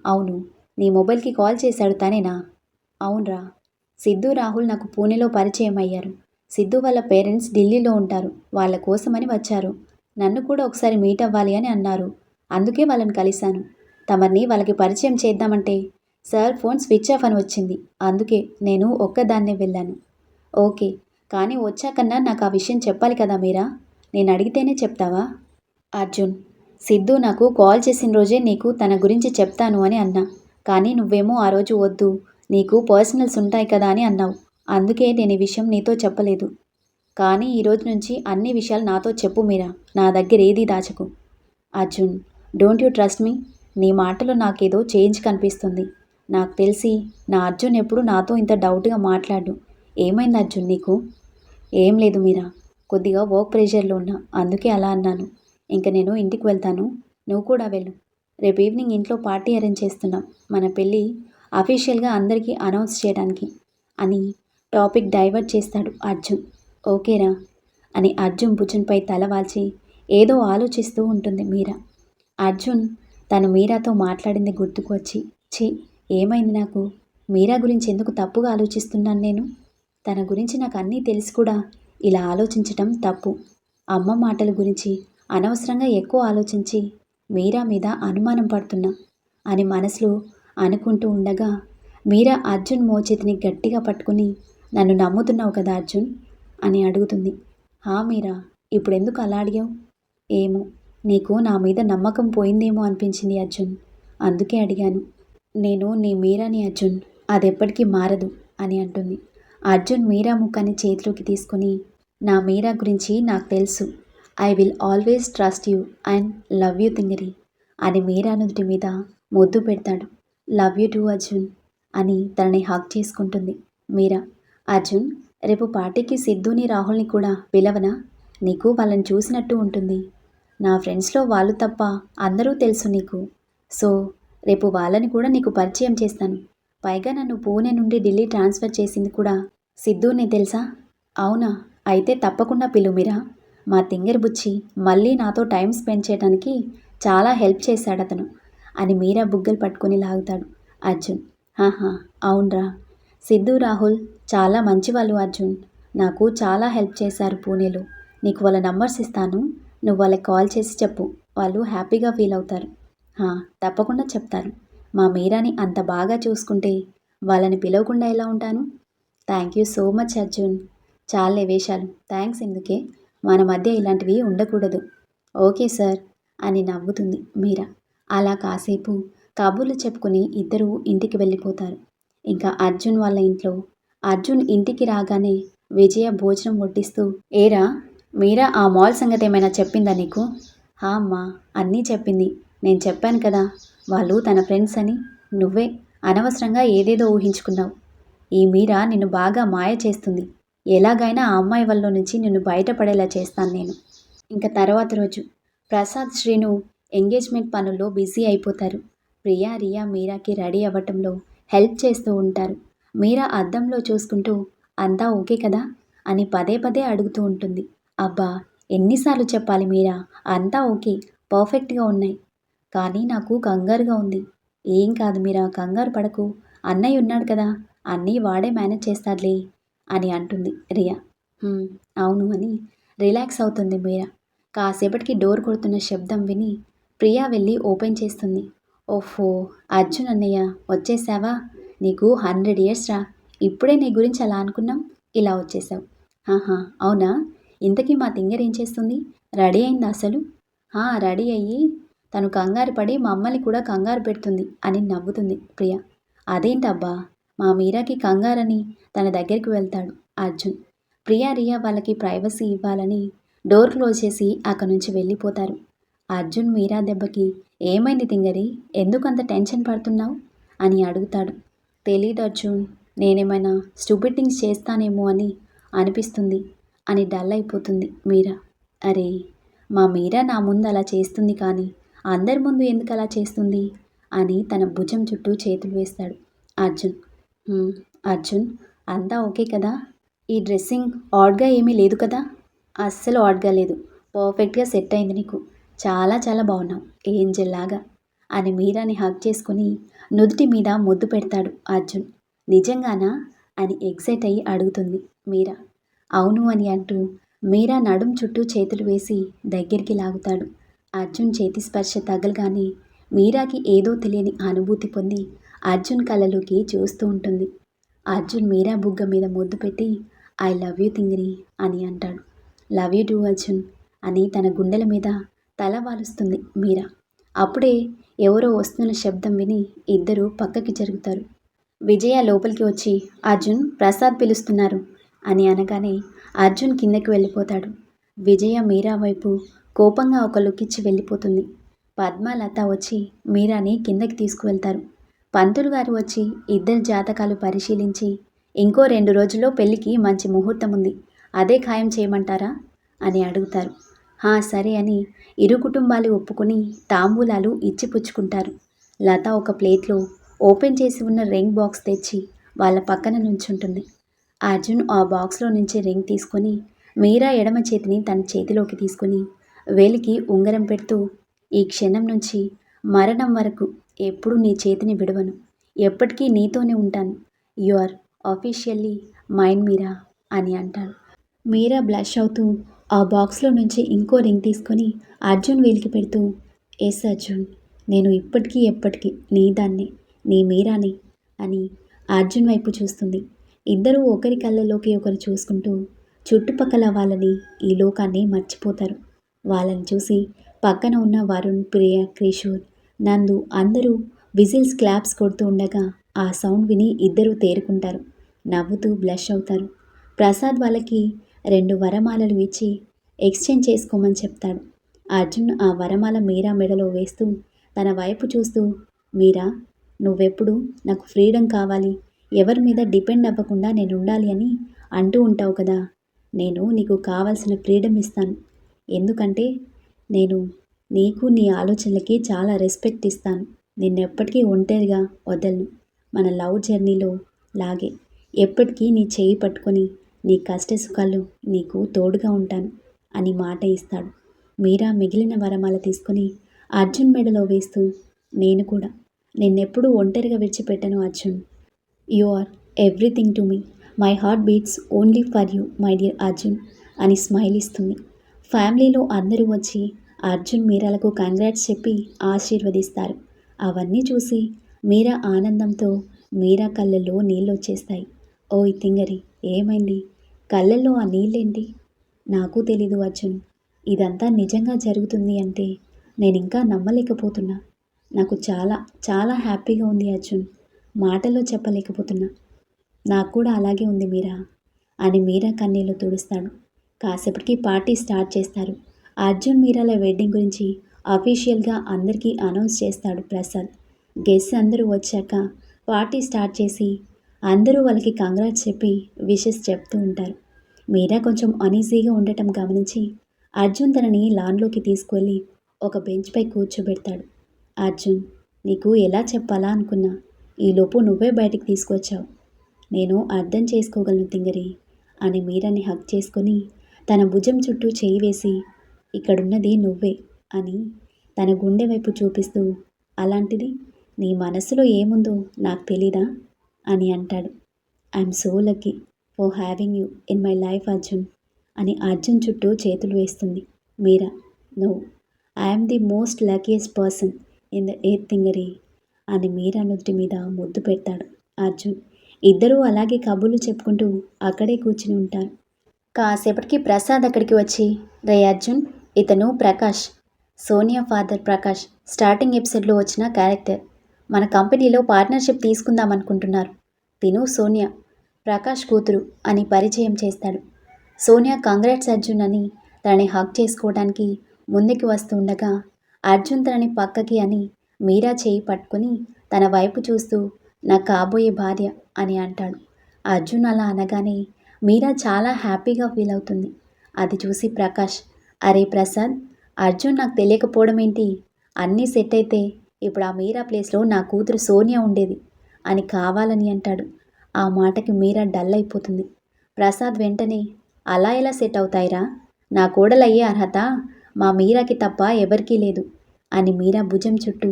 అవును. నీ మొబైల్కి కాల్ చేశాడు తనేనా? అవునరా. సిద్ధు రాహుల్ నాకు పూణేలో పరిచయం అయ్యారు. సిద్ధు వాళ్ళ పేరెంట్స్ ఢిల్లీలో ఉంటారు. వాళ్ళ కోసమని వచ్చారు. నన్ను కూడా ఒకసారి మీట్ అవ్వాలి అని అన్నారు. అందుకే వాళ్ళని కలిశాను. తమర్ని వాళ్ళకి పరిచయం చేద్దామంటే సార్ ఫోన్ స్విచ్ ఆఫ్ అని వచ్చింది. అందుకే నేను ఒక్కదాన్నే వెళ్ళాను. ఓకే, కానీ వచ్చాకన్నా నాకు ఆ విషయం చెప్పాలి కదా మీరా? నేను అడిగితేనే చెప్తావా? అర్జున్, సిద్ధు నాకు కాల్ చేసిన రోజే నీకు తన గురించి చెప్తాను అని అన్నా. కానీ నువ్వేమో ఆ రోజు వద్దు, నీకు పర్సనల్స్ ఉంటాయి కదా అని అన్నావు. అందుకే నేను ఈ విషయం నీతో చెప్పలేదు. కానీ ఈరోజు నుంచి అన్ని విషయాలు నాతో చెప్పు మీరా. నా దగ్గర ఏదీ దాచకు. Arjun, don't you trust me? నీ మాటలో నాకేదో చేంజ్ కనిపిస్తుంది. నాకు తెలిసి నా అర్జున్ ఎప్పుడు నాతో ఇంత డౌట్గా మాట్లాడు. ఏమైంది అర్జున్ నీకు? ఏం లేదు మీరా, కొద్దిగా వర్క్ ప్రెషర్లో ఉన్నా, అందుకే అలా అన్నాను. ఇంక నేను ఇంటికి వెళ్తాను, నువ్వు కూడా వెళ్ళు. రేపు ఈవినింగ్ ఇంట్లో పార్టీ అరేంజ్ చేస్తున్నాం, మన పెళ్ళి అఫీషియల్గా అందరికీ అనౌన్స్ చేయడానికి అని టాపిక్ డైవర్ట్ చేస్తాడు అర్జున్. ఓకేరా అని అర్జున్ భుజంపై తలవాల్చి ఏదో ఆలోచిస్తూ ఉంటుంది మీరా. అర్జున్ తను మీరాతో మాట్లాడింది గుర్తుకు వచ్చి, ఛీ, ఏమైంది నాకు? మీరా గురించి ఎందుకు తప్పుగా ఆలోచిస్తున్నాను నేను? తన గురించి నాకు అన్నీ తెలిసి కూడా ఇలా ఆలోచించటం తప్పు. అమ్మ మాటల గురించి అనవసరంగా ఎక్కువ ఆలోచించి మీరా మీద అనుమానం పడుతున్నా అని మనసులో అనుకుంటూ ఉండగా మీరా అర్జున్ మోచేతిని గట్టిగా పట్టుకుని, నన్ను నమ్ముతున్నావు కదా అర్జున్ అని అడుగుతుంది. మీరా, ఇప్పుడెందుకు అలా అడిగావు? ఏమో, నీకు నా మీద నమ్మకం పోయిందేమో అనిపించింది అర్జున్, అందుకే అడిగాను. నేను నీ మీరాని అర్జున్, అదెప్పటికీ మారదు అని అంటుంది. అర్జున్ మీరా ముఖాన్ని చేతిలోకి తీసుకుని, నా మీరా గురించి నాకు తెలుసు, I will always trust you and love you తింగరి అని మీరా నుదుటి మీద ముద్దు పెడతాడు. లవ్ యూ టూ అర్జున్ అని తనని హగ్ చేసుకుంటుంది మీరా. అర్జున్, రేపు పార్టీకి సిద్ధుని రాహుల్ని కూడా పిలవనా? నీకు వాళ్ళని చూసినట్టు ఉంటుంది. నా ఫ్రెండ్స్లో వాళ్ళు తప్ప అందరూ తెలుసు నీకు. సో రేపు వాళ్ళని కూడా నీకు పరిచయం చేస్తాను. పైగా నన్ను పూణే నుండి ఢిల్లీ ట్రాన్స్ఫర్ చేసింది కూడా సిద్ధునే తెలుసా? అవునా? అయితే తప్పకుండా పిలుమిరా. మా తింగరి బుచ్చి మళ్ళీ నాతో టైం స్పెండ్ చేయడానికి చాలా హెల్ప్ చేశాడతను అని మీరా బుగ్గలు పట్టుకొని లాగుతాడు అర్జున్. అవునరా, సిద్ధు రాహుల్ చాలా మంచివాళ్ళు అర్జున్. నాకు చాలా హెల్ప్ చేశారు పూణేలో. నీకు వాళ్ళ నంబర్స్ ఇస్తాను, నువ్వు వాళ్ళకి కాల్ చేసి చెప్పు, వాళ్ళు హ్యాపీగా ఫీల్ అవుతారు. తప్పకుండా చెప్తారు. మా మీరాని అంత బాగా చూసుకుంటే వాళ్ళని పిలవకుండా ఎలా ఉంటాను? Thank you so much Arjun. చాలే వేషాలు, థ్యాంక్స్ ఎందుకే, మన మధ్య ఇలాంటివి ఉండకూడదు. ఓకే సార్ అని నవ్వుతుంది మీరా. అలా కాసేపు కబుర్లు చెప్పుకుని ఇద్దరూ ఇంటికి వెళ్ళిపోతారు. ఇంకా అర్జున్ వాళ్ళ ఇంట్లో అర్జున్ ఇంటికి రాగానే విజయ భోజనం వడ్డిస్తూ, ఏరా మీరా ఆ మాల్ సంగతి ఏమైనా చెప్పిందా నీకు? అమ్మా, అన్నీ చెప్పింది. నేను చెప్పాను కదా, వాళ్ళు తన ఫ్రెండ్స్ అని. నువ్వే అనవసరంగా ఏదేదో ఊహించుకున్నావు. ఈ మీరా నిన్ను బాగా మాయ చేస్తుంది. ఎలాగైనా ఆ అమ్మాయి వల్ల నుంచి నిన్ను బయటపడేలా చేస్తాను నేను. ఇంకా తర్వాత రోజు ప్రసాద్ శ్రీను ఎంగేజ్మెంట్ పనుల్లో బిజీ అయిపోతారు. ప్రియా రియా మీరాకి రెడీ అవ్వటంలో హెల్ప్ చేస్తూ ఉంటారు. మీరా అద్దంలో చూసుకుంటూ, అంతా ఓకే కదా అని పదే పదే అడుగుతూ ఉంటుంది. అబ్బా, ఎన్నిసార్లు చెప్పాలి మీరా, అంతా ఓకే, పర్ఫెక్ట్గా ఉన్నాయి. కానీ నాకు కంగారుగా ఉంది. ఏం కాదు మీరా, కంగారు పడకు, అన్నయ్య ఉన్నాడు కదా, అన్నీ వాడే మేనేజ్ చేస్తాడులే అని అంటుంది రియా. అవును అని రిలాక్స్ అవుతుంది మీరా. కాసేపటికి డోర్ కొడుతున్న శబ్దం విని ప్రియా వెళ్ళి ఓపెన్ చేస్తుంది. ఓఫో, అర్జున్ అన్నయ్య వచ్చేసావా? నీకు 100 ఇయర్స్ రా. ఇప్పుడే నీ గురించి అలా అనుకున్నాం, ఇలా వచ్చేసావు. అవునా? ఇంతకీ మా తింగర్ ఏం చేస్తుంది? రెడీ అయిందా అసలు? రెడీ అయ్యి తను కంగారు పడి మమ్మల్ని కూడా కంగారు పెడుతుంది అని నవ్వుతుంది ప్రియా. అదేంటబ్బా, మా మీరాకి కంగారని తన దగ్గరికి వెళ్తాడు అర్జున్. ప్రియా రియా వాళ్ళకి ప్రైవసీ ఇవ్వాలని డోర్ క్లోజ్ చేసి అక్కడి నుంచి వెళ్ళిపోతారు. అర్జున్ మీరా దెబ్బకి ఏమైంది తింగరి, ఎందుకంత టెన్షన్ పడుతున్నావు అని అడుగుతాడు. తెలీదు అర్జున్, నేనేమైనా స్టూపిడ్ థింగ్స్ చేస్తానేమో అని అనిపిస్తుంది అని డల్ అయిపోతుంది మీరా. అరే, మా మీరా నా ముందు అలా చేస్తుంది కానీ అందరి ముందు ఎందుకు అలా చేస్తుంది అని తన భుజం చుట్టూ చేతులు వేస్తాడు అర్జున్. "హ్మ్, అర్జున్, అంతా ఓకే కదా? ఈ డ్రెస్సింగ్ ఆడ్గా ఏమీ లేదు కదా?" అస్సలు ఆడ్గా లేదు, పర్ఫెక్ట్గా సెట్ అయింది నీకు, చాలా చాలా బాగున్నావు, ఏంజెల్ లాగా అని మీరాని హగ్ చేసుకుని నుదుటి మీద ముద్దు పెడతాడు అర్జున్. నిజంగానా అని ఎక్సైట్ అయ్యి అడుగుతుంది మీరా. అవును అని అంటూ మీరా నడుం చుట్టూ చేతులు వేసి దగ్గరికి లాగుతాడు. అర్జున్ చేతి స్పర్శ తగలగానే మీరాకి ఏదో తెలియని అనుభూతి పొంది అర్జున్ కళ్ళలోకి చూస్తూ ఉంటుంది. అర్జున్ మీరా బుగ్గ మీద ముద్దు పెట్టి ఐ లవ్ యూ తింగిరి అని అంటాడు. లవ్ యూ టూ అర్జున్ అని తన గుండెల మీద తల వాలుస్తుంది మీరా. అప్పుడే ఎవరో వస్తున్న శబ్దం విని ఇద్దరు పక్కకి జరుగుతారు. విజయ లోపలికి వచ్చి అర్జున్, ప్రసాద్ పిలుస్తున్నారు అని అనగానే అర్జున్ కిందకి వెళ్ళిపోతాడు. విజయ మీరా వైపు కోపంగా ఒక లుక్ ఇచ్చి వెళ్ళిపోతుంది. పద్మ లత వచ్చి మీరాని కిందకి తీసుకువెళ్తారు. పంతులు గారు వచ్చి ఇద్దరి జాతకాలు పరిశీలించి ఇంకో 2 రోజుల్లో పెళ్ళికి మంచి ముహూర్తం ఉంది, అదే ఖాయం చేయమంటారా అని అడుగుతారు. సరే అని ఇరు కుటుంబాలు ఒప్పుకొని తాంబూలాలు ఇచ్చి పుచ్చుకుంటారు. లత ఒక ప్లేట్లో ఓపెన్ చేసి ఉన్న రింగ్ బాక్స్ తెచ్చి వాళ్ళ పక్కన నుంచుంటుంది. అర్జున్ ఆ బాక్స్లో నుంచి రింగ్ తీసుకొని మీరా ఎడమ చేతిని తన చేతిలోకి తీసుకుని వేలికి ఉంగరం పెడుతూ, ఈ క్షణం నుంచి మరణం వరకు ఎప్పుడూ నీ చేతిని విడవను, ఎప్పటికీ నీతోనే ఉంటాను, యు ఆర్ ఆఫీషియల్లీ మైండ్ మీరా అని అంటాడు. మీరా బ్లష్ అవుతూ ఆ బాక్స్లో నుంచి ఇంకో రింగ్ తీసుకొని అర్జున్ వేలికి పెడుతూ, ఎస్ అర్జున్, నేను ఇప్పటికీ ఎప్పటికీ నీ దాన్ని, నీ మీరాని అని అర్జున్ వైపు చూస్తుంది. ఇద్దరూ ఒకరి కళ్ళలోకి ఒకరు చూసుకుంటూ చుట్టుపక్కల వాళ్ళని, ఈ లోకాన్ని మర్చిపోతారు. వాళ్ళని చూసి పక్కన ఉన్న వరుణ్, ప్రియ, కిషోర్, నందు అందరూ విజిల్స్ క్లాప్స్ కొడుతూ ఉండగా ఆ సౌండ్ విని ఇద్దరూ తేరుకుంటారు. నవ్వుతూ బ్లష్ అవుతారు. ప్రసాద్ వాళ్ళకి 2 వరమాలలు ఇచ్చి ఎక్స్చేంజ్ చేసుకోమని చెప్తాడు. అర్జున్ ఆ వరమాల మీరా మెడలో వేస్తూ తన వైపు చూస్తూ, మీరా, నువ్వెప్పుడు నాకు ఫ్రీడమ్ కావాలి, ఎవరి మీద డిపెండ్ అవ్వకుండా నేను ఉండాలి అని అంటూ ఉంటావు కదా, నేను నీకు కావాల్సిన ఫ్రీడమ్ ఇస్తాను. ఎందుకంటే నేను నీకు నీ ఆలోచనలకి చాలా రెస్పెక్ట్ ఇస్తాను. నిన్నెప్పటికీ ఒంటరిగా వదలను. మన లవ్ జర్నీలో లాగే ఎప్పటికీ నీ చేయి పట్టుకొని నీ కష్ట సుఖాలు నీకు తోడుగా ఉంటాను అని మాట ఇస్తాడు. మీరా మిగిలిన వరమాల తీసుకొని అర్జున్ మెడలో వేస్తూ, నేను కూడా నిన్నెప్పుడూ ఒంటరిగా విడిచిపెట్టను Arjun, you are everything to me, my heart beats only for you my dear Arjun అని స్మైల్ ఇస్తుంది. ఫ్యామిలీలో అందరూ వచ్చి అర్జున్ మీరాలకు కంగ్రాట్స్ చెప్పి ఆశీర్వదిస్తారు. అవన్నీ చూసి మీరా ఆనందంతో మీరా కళ్ళల్లో నీళ్ళు వచ్చేస్తాయి. ఓయ్ తింగరి, ఏమైంది, కళ్ళల్లో ఆ నీళ్ళేంటి? నాకు తెలీదు అర్జున్, ఇదంతా నిజంగా జరుగుతుంది అంటే నేను ఇంకా నమ్మలేకపోతున్నా. నాకు చాలా చాలా హ్యాపీగా ఉంది అర్జున్, మాటల్లో చెప్పలేకపోతున్నా. నాకు కూడా అలాగే ఉంది మీరా అని మీరా కన్నీళ్ళు తుడుస్తాడు. కాసేపటికి పార్టీ స్టార్ట్ చేస్తారు. అర్జున్ మీరాల వెడ్డింగ్ గురించి అఫీషియల్గా అందరికీ అనౌన్స్ చేస్తాడు ప్రసాద్. గెస్ట్స్ అందరూ వచ్చాక పార్టీ స్టార్ట్ చేసి అందరూ వాళ్ళకి కంగ్రాట్స్ చెప్పి విషెస్ చెప్తూ ఉంటారు. మీరా కొంచెం అనీజీగా ఉండటం గమనించి అర్జున్ తనని లాన్లోకి తీసుకువెళ్ళి ఒక బెంచ్పై కూర్చోబెడతాడు. అర్జున్, నీకు ఎలా చెప్పాలా అనుకున్నా, ఈలోపు నువ్వే బయటికి తీసుకొచ్చావు. నేను అర్థం చేసుకోగలను తింగరి అని మీరాని హగ్ చేసుకొని తన భుజం చుట్టూ చేయి వేసి, ఇక్కడున్నది నువ్వే అని తన గుండె వైపు చూపిస్తూ, అలాంటిది నీ మనసులో ఏముందో నాకు తెలీదా అని అంటాడు. I'm so lucky for having you in my life Arjun అని అర్జున్ చుట్టూ చేతులు వేస్తుంది Meera. No, I'm the most luckiest person in the earth తింగరి అని మీరా నుదుటి మీద ముద్దు పెడతాడు అర్జున్. ఇద్దరూ అలాగే కబుర్లు చెప్పుకుంటూ అక్కడే కూర్చుని ఉంటారు. కాసేపటికి ప్రసాద్ అక్కడికి వచ్చి, రే అర్జున్, ఇతను ప్రకాష్, సోనియా ఫాదర్ ప్రకాష్, స్టార్టింగ్ ఎపిసోడ్లో వచ్చిన క్యారెక్టర్. మన కంపెనీలో పార్ట్నర్షిప్ తీసుకుందాం అనుకుంటున్నారు. తిను సోనియా, ప్రకాష్ కూతురు అని పరిచయం చేస్తాడు. సోనియా కంగ్రాట్స్ అర్జున్ అని తనని హగ్ చేసుకోవడానికి ముందుకు వస్తూ ఉండగా అర్జున్ తనని పక్కకి అని మీరా చేయి పట్టుకొని తన వైపు చూస్తూ నా కాబోయే భార్య అని అంటాడు. అర్జున్ అలా అనగానే మీరా చాలా హ్యాపీగా ఫీల్ అవుతుంది. అది చూసి ప్రకాష్, అరే ప్రసాద్, అర్జున్ నాకు తెలియకపోవడం ఏంటి? అన్నీ సెట్ అయితే ఇప్పుడు ఆ మీరా ప్లేస్లో నా కూతురు సోనియా ఉండేది అని కావాలని అంటాడు. ఆ మాటకి మీరా డల్ అయిపోతుంది. ప్రసాద్ వెంటనే, అలా ఎలా సెట్ అవుతాయిరా? నా కోడలయ్యే అర్హత మా మీరాకి తప్ప ఎవరికీ లేదు అని మీరా భుజం చుట్టూ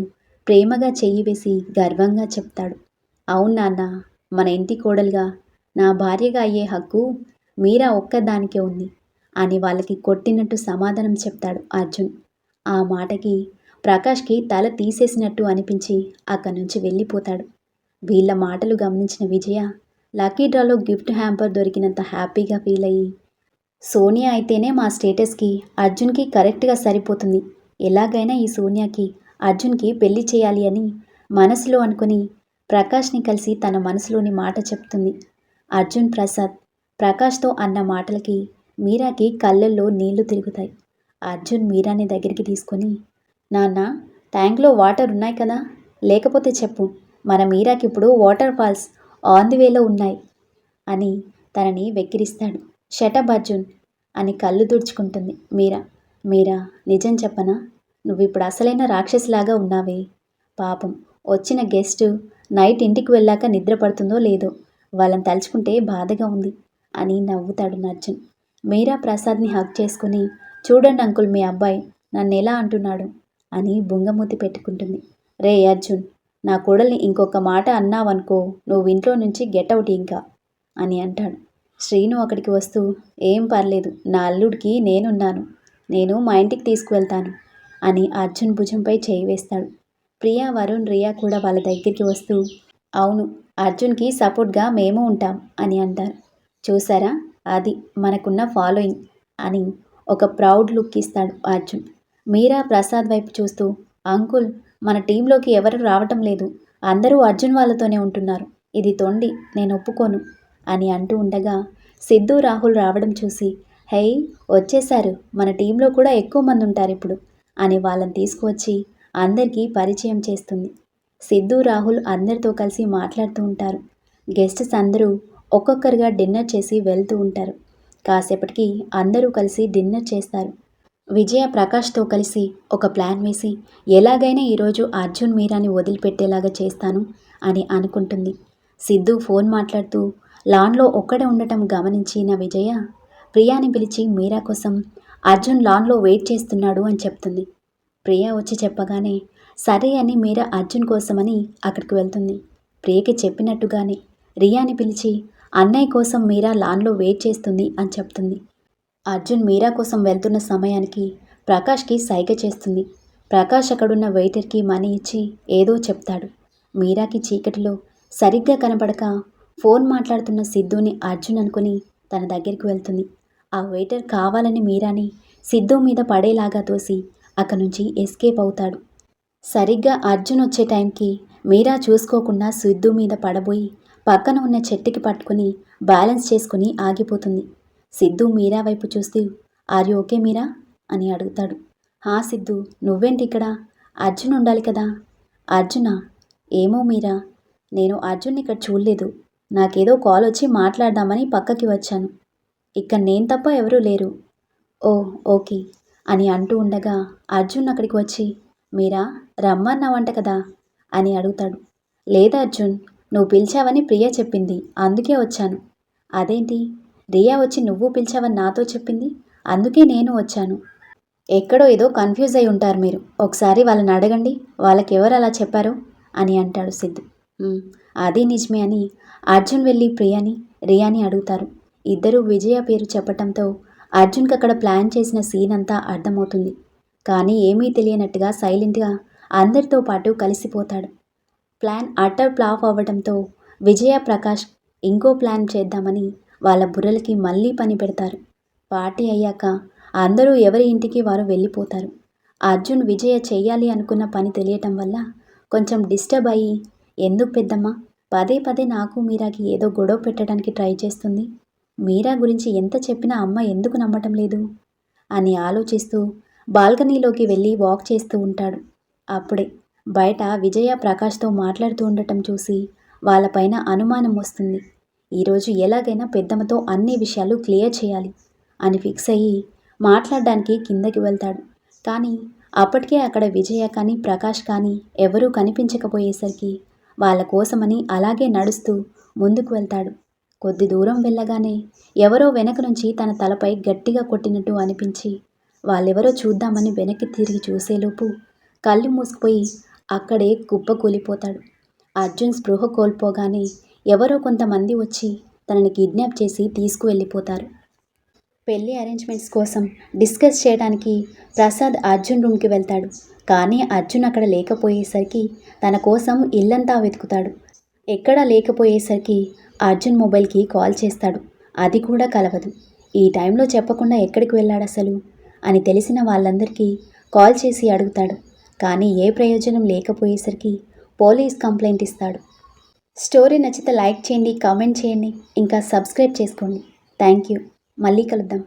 ప్రేమగా చెయ్యి వేసి గర్వంగా చెప్తాడు. అవును నాన్న, మన ఇంటి కోడలుగా నా భార్యగా అయ్యే హక్కు మీరా ఒక్కదానికే ఉంది అని వాళ్ళకి కొట్టినట్టు సమాధానం చెప్తాడు అర్జున్. ఆ మాటకి ప్రకాష్కి తల తీసేసినట్టు అనిపించి అక్కడి నుంచి వెళ్ళిపోతాడు. వీళ్ళ మాటలు గమనించిన విజయ లక్కీ డ్రాలో గిఫ్ట్ హ్యాంపర్ దొరికినంత హ్యాపీగా ఫీల్ అయ్యి, సోనియా అయితేనే మా స్టేటస్కి అర్జున్కి కరెక్ట్గా సరిపోతుంది, ఎలాగైనా ఈ సోనియాకి అర్జున్కి పెళ్లి చేయాలి అని మనసులో అనుకుని ప్రకాష్ని కలిసి తన మనసులోని మాట చెప్తుంది. అర్జున్ ప్రసాద్ ప్రకాష్తో అన్న మాటలకి మీరాకి కళ్ళల్లో నీళ్లు తిరుగుతాయి. అర్జున్ మీరాని దగ్గరికి తీసుకొని, నాన్న, ట్యాంక్లో వాటర్ ఉన్నాయి కదా, లేకపోతే చెప్పు, మన మీరాకి ఇప్పుడు వాటర్ ఫాల్స్ ఆన్ ది వేలో ఉన్నాయి అని తనని వెక్కిరిస్తాడు. షటప్ అర్జున్ అని కళ్ళు తుడుచుకుంటుంది మీరా. మీరా, నిజం చెప్పనా, నువ్వు ఇప్పుడు అసలైన రాక్షసిలాగా ఉన్నావే. పాపం వచ్చిన గెస్ట్ నైట్ ఇంటికి వెళ్ళాక నిద్ర పడుతుందో లేదో, వాళ్ళని తలుచుకుంటే బాధగా ఉంది అని నవ్వుతాడు అర్జున్. మీరా ప్రసాద్ని హగ్ చేసుకుని, చూడండి అంకుల్, మీ అబ్బాయి నన్ను ఎలా అంటున్నాడు అని బుంగమూతి పెట్టుకుంటుంది. రే అర్జున్, నా కోడల్ని ఇంకొక మాట అన్నావనుకో, నువ్వు ఇంట్లో నుంచి గెట్అవుట్ ఇంకా అని అంటాడు. శ్రీను అక్కడికి వస్తూ, ఏం పర్లేదు, నా అల్లుడికి నేనున్నాను, నేను మా ఇంటికి తీసుకువెళ్తాను అని అర్జున్ భుజంపై చేయి వేస్తాడు. ప్రియా, వరుణ్, రియా కూడా వాళ్ళ దగ్గరికి వస్తూ, అవును, అర్జున్కి సపోర్ట్గా మేము ఉంటాం అని అంటారు. చూసారా, అది మనకున్న ఫాలోయింగ్ అని ఒక ప్రౌడ్ లుక్ ఇస్తాడు అర్జున్. మీరా ప్రసాద్ వైపు చూస్తూ, అంకుల్, మన టీంలోకి ఎవరు రావటం లేదు, అందరూ అర్జున్ వాళ్ళతోనే ఉంటున్నారు, ఇది తొండి, నేను ఒప్పుకోను అని అంటూ ఉండగా సిద్ధు, రాహుల్ రావడం చూసి, హై, వచ్చేశారు, మన టీంలో కూడా ఎక్కువ మంది ఉంటారు ఇప్పుడు అని వాళ్ళని తీసుకువచ్చి అందరికీ పరిచయం చేస్తుంది. సిద్ధు, రాహుల్ అందరితో కలిసి మాట్లాడుతూ ఉంటారు. గెస్ట్స్ అందరూ ఒక్కొక్కరుగా డిన్నర్ చేసి వెళ్తూ ఉంటారు. కాసేపటికి అందరూ కలిసి డిన్నర్ చేస్తారు. విజయ ప్రకాష్తో కలిసి ఒక ప్లాన్ వేసి ఎలాగైనా ఈరోజు అర్జున్ మీరాని వదిలిపెట్టేలాగా చేస్తాను అని అనుకుంటుంది. సిద్ధు ఫోన్ మాట్లాడుతూ లాన్లో ఒక్కడే ఉండటం గమనించిన విజయ ప్రియాని పిలిచి మీరా కోసం అర్జున్ లాన్లో వెయిట్ చేస్తున్నాడు అని చెప్తుంది. ప్రియ వచ్చి చెప్పగానే సరే అని మీరా అర్జున్ కోసమని అక్కడికి వెళ్తుంది. ప్రియకి చెప్పినట్టుగానే రియాని పిలిచి అన్నయ్య కోసం మీరా లాన్లో వెయిట్ చేస్తుంది అని చెప్తుంది. అర్జున్ మీరా కోసం వెళ్తున్న సమయానికి ప్రకాష్కి సైగ చేస్తుంది. ప్రకాష్ అక్కడున్న వెయిటర్కి మనీ ఇచ్చి ఏదో చెప్తాడు. మీరాకి చీకటిలో సరిగ్గా కనపడక ఫోన్ మాట్లాడుతున్న సిద్ధుని అర్జున్ అనుకుని తన దగ్గరికి వెళ్తుంది. ఆ వెయిటర్ కావాలని మీరాని సిద్ధు మీద పడేలాగా తోసి అక్కడి నుంచి ఎస్కేప్ అవుతాడు. సరిగ్గా అర్జున్ వచ్చే టైంకి మీరా చూసుకోకుండా సిద్ధు మీద పడబోయి పక్కన ఉన్న చెట్టుకి పట్టుకుని బ్యాలెన్స్ చేసుకుని ఆగిపోతుంది. సిద్ధు మీరా వైపు చూస్తూ, ఆర్ యు ఓకే మీరా అని అడుగుతాడు. హా సిద్ధు, నువ్వేంటి ఇక్కడ? అర్జున్ ఉండాలి కదా. అర్జునా? ఏమో మీరా, నేను అర్జున్ని ఇక్కడ చూడలేదు, నాకేదో కాల్ వచ్చి మాట్లాడదామని పక్కకి వచ్చాను, ఇక్కడ నేను తప్ప ఎవరూ లేరు. ఓ ఓకే అని అంటూ ఉండగా అర్జున్ అక్కడికి వచ్చి, మీరా, రమ్మన్నావంట కదా అని అడుగుతాడు. లేదు అర్జున్, నువ్వు పిలిచావని ప్రియ చెప్పింది, అందుకే వచ్చాను. అదేంటి, రియా వచ్చి నువ్వు పిలిచావని నాతో చెప్పింది, అందుకే నేను వచ్చాను. ఎక్కడో ఏదో కన్ఫ్యూజ్ అయి ఉంటారు మీరు, ఒకసారి వాళ్ళని అడగండి, వాళ్ళకి ఎవరు అలా చెప్పారో అని అంటాడు సిద్ధు. అది నిజమే అని అర్జున్ వెళ్ళి ప్రియాని, రియాని అడుగుతారు. ఇద్దరూ విజయ పేరు చెప్పటంతో అర్జున్కి అక్కడ ప్లాన్ చేసిన సీన్ అంతా అర్థమవుతుంది. కానీ ఏమీ తెలియనట్టుగా సైలెంట్గా అందరితో పాటు కలిసిపోతాడు. ప్లాన్ అటర్ ఫ్లాప్ అవ్వడంతో విజయ, ప్రకాష్ ఇంకో ప్లాన్ చేద్దామని వాళ్ళ బుర్రలకి మళ్ళీ పని పెడతారు. పార్టీ అయ్యాక అందరూ ఎవరి ఇంటికి వారు వెళ్ళిపోతారు. అర్జున్ విజయ చెయ్యాలి అనుకున్న పని తెలియటం వల్ల కొంచెం డిస్టర్బ్ అయ్యి, ఎందుకు పెద్దమ్మ పదే పదే నాకు మీరాకి ఏదో గొడవ పెట్టడానికి ట్రై చేస్తుంది? మీరా గురించి ఎంత చెప్పినా అమ్మ ఎందుకు నమ్మటం లేదు అని ఆలోచిస్తూ బాల్కనీలోకి వెళ్ళి వాక్ చేస్తూ ఉంటాడు. అప్పుడే బయట విజయ ప్రకాష్తో మాట్లాడుతూ ఉండటం చూసి వాళ్ళపైన అనుమానం వస్తుంది. ఈరోజు ఎలాగైనా పెద్దమ్మతో అన్ని విషయాలు క్లియర్ చేయాలి అని ఫిక్స్ అయ్యి మాట్లాడడానికి కిందకి వెళ్తాడు. కానీ అప్పటికే అక్కడ విజయ కానీ ప్రకాష్ కానీ ఎవరూ కనిపించకపోయేసరికి వాళ్ళ కోసమని అలాగే నడుస్తూ ముందుకు వెళ్తాడు. కొద్ది దూరం వెళ్ళగానే ఎవరో వెనక నుంచి తన తలపై గట్టిగా కొట్టినట్టు అనిపించి వాళ్ళెవరో చూద్దామని వెనక్కి తిరిగి చూసేలోపు కళ్ళు మూసుకుపోయి అక్కడే కుప్పకూలిపోతాడు. అర్జున్ స్పృహ కోల్పోగానే ఎవరో కొంతమంది వచ్చి తనని కిడ్నాప్ చేసి తీసుకువెళ్ళిపోతారు. పెళ్లి అరేంజ్మెంట్స్ కోసం డిస్కస్ చేయడానికి ప్రసాద్ అర్జున్ రూమ్కి వెళ్తాడు. కానీ అర్జున్ అక్కడ లేకపోయేసరికి తన కోసం ఇల్లంతా వెతుకుతాడు. ఎక్కడా లేకపోయేసరికి అర్జున్ మొబైల్కి కాల్ చేస్తాడు. అది కూడా కలవదు. ఈ టైంలో చెప్పకుండా ఎక్కడికి వెళ్ళాడు అసలు అని తెలిసిన వాళ్ళందరికీ కాల్ చేసి అడుగుతాడు. కానీ ఏ ప్రయోజనం లేకపోయేసరికి పోలీస్ కంప్లైంట్ ఇస్తాడు. స్టోరీ నచ్చితే లైక్ చేయండి, కామెంట్ చేయండి, ఇంకా సబ్స్క్రైబ్ చేసుకోండి. Thank you. మళ్ళీ కలుద్దాం.